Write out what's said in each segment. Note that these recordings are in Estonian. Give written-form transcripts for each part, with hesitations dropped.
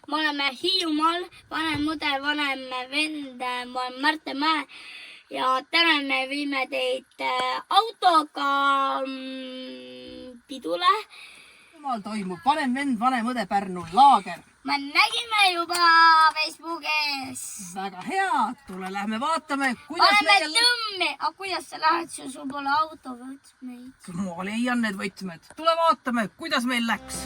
Me oleme Hiiumaal, vanem mude, vanem vend, ma olen Marte Mäe ja täna me viime teid autoga pidule. Maal toimub vanem vend, vanem õde Pärnul laager. Me nägime juba Facebookis. Väga hea, tule lähme vaatame, kuidas oleme tõmmi. Aga kuidas sa lähed, sul pole auto võtmeid? Ma leian need võtmed. Tule vaatame, kuidas meil läks.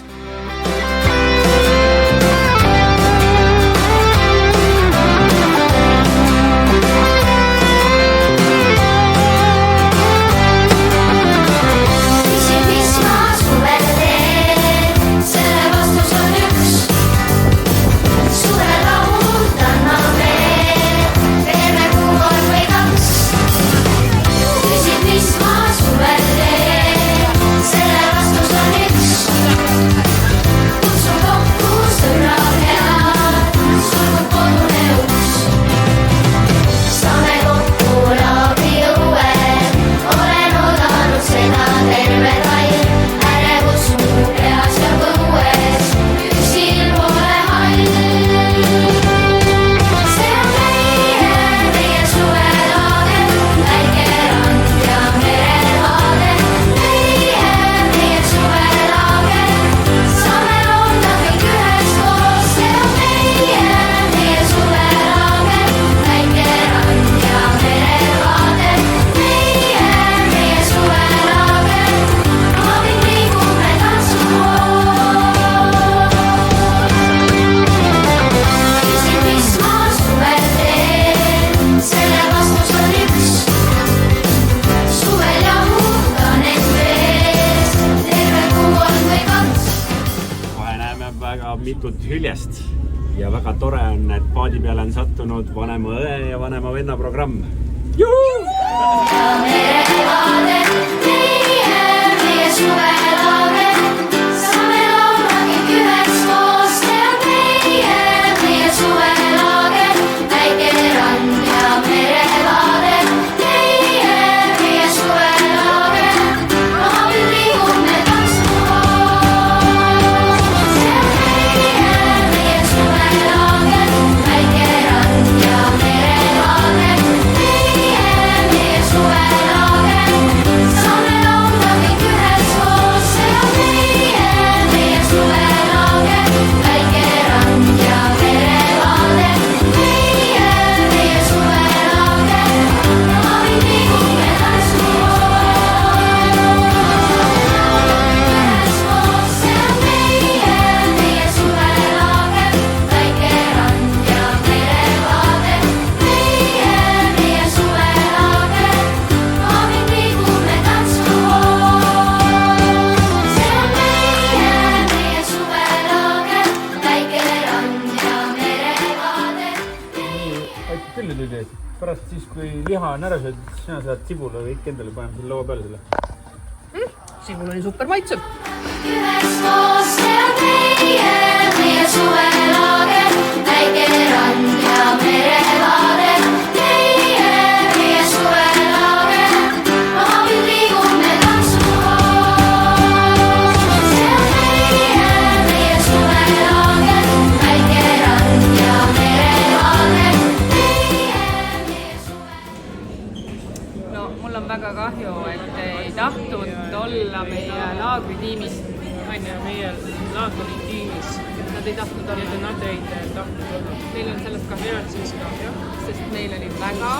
mitut hüljest ja väga tore on, et paadi peale on sattunud vanema õe ja vanema venna programm. Juhu! Pärast siis, kui liha on ära sööd, sina saad sibula kõik endale panema selle laua peale selle. Sibul oli super maitsev. Üheskoos see on meie suvelaager, väike rand ja merevaade. Meie suvelaager, abil liigume tantsukoos. See on meie suvelaager, väike rand ja merevaade. Mul on väga kahju, et ei tahtnud olla meie laagritiimis. Meie laagritiimis. Nad ei tahtnud olla, nad ei tahtnud olla. Meil on sellest ka head siis ka, sest meil oli väga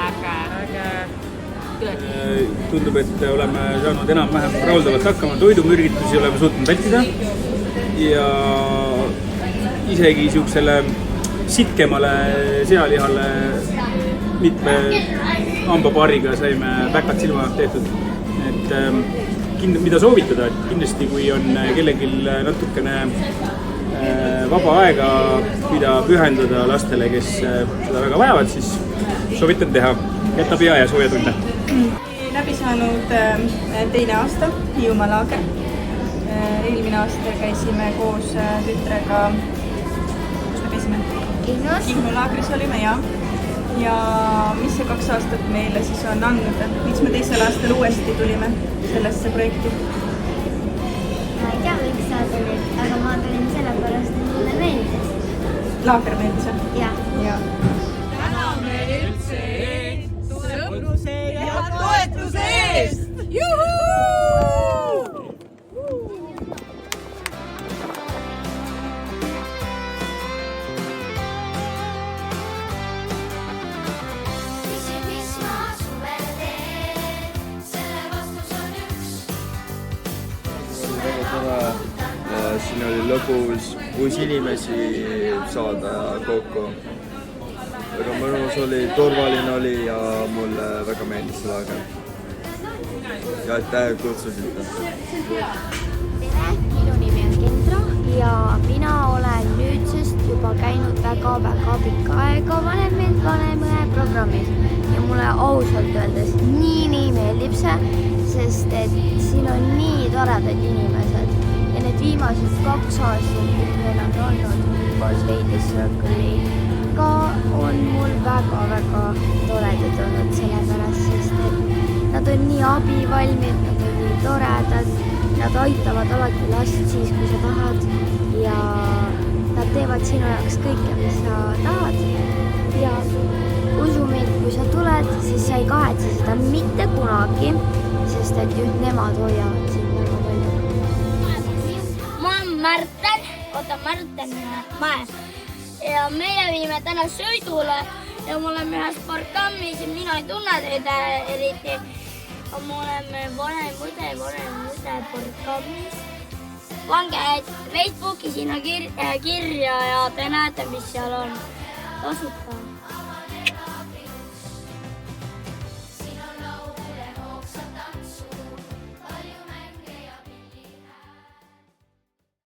äge. Tundub, et oleme saanud enam-vähem rahuldavalt hakkama. Toidumürgitusi oleme suutnud vältida ja isegi niisugusele sitkemale sealihale mitme hambapaariga saime väkad silma tehtud. Et mida soovitada, et kindlasti kui on kellelgi natukene vaba aega, mida pühendada lastele, kes seda väga vajavad, siis soovitan teha. Jätab hea ja sooja tunde. Läbi saanud teine aasta Hiiumaa laager. Eelmine aasta käisime koos tütrega, kus me käisime? Kihnu laagris olime, jah. Ja mis see 2 aastat meile siis on andnud, miks me teisel aastal uuesti tulime sellesse projekti? Ma ei tea, miks sa tulid, aga ma tulin sellepärast, et laager meeldis? jah. ja. sõpruse ja toetuse eest! Küsin, mis ma suvel teen, selle vastus on üks. Väga tore. Siin oli lõbus uusi inimesi saada kokku. Väga mõnus oli, turvaline oli ja mulle väga meeldis see laager. Ja aitäh kutsusite. Tere, minu nimi on Kendra ja mina olen nüüdsest juba käinud väga-väga pikka aega Vanem vend, vanem õe programmis ja mulle ausalt öeldes nii meeldib see, sest et siin on nii toredad inimesed ja need viimased 2 aastat, mis meil on olnud koos Ladies Circle'i ka on mul väga-väga toredad olnud sellepärast, sest et nad on nii abivalmid, nad on nii toredad, nad aitavad alati last siis, kui sa tahad ja nad teevad sinu jaoks kõike, mis sa tahad ja usu mind, kui sa tuled, siis sa ei kahetse seda mitte kunagi, sest et just nemad hoiavad sind väga palju. Ma olen Märten, Mäe ja meie viime täna sõidule ja me oleme ühes programmis ja mina ei tunne teid eriti. Me oleme Vanem õde programmis. Pange Facebooki sinna kirja ja te näete, mis seal on tasuta.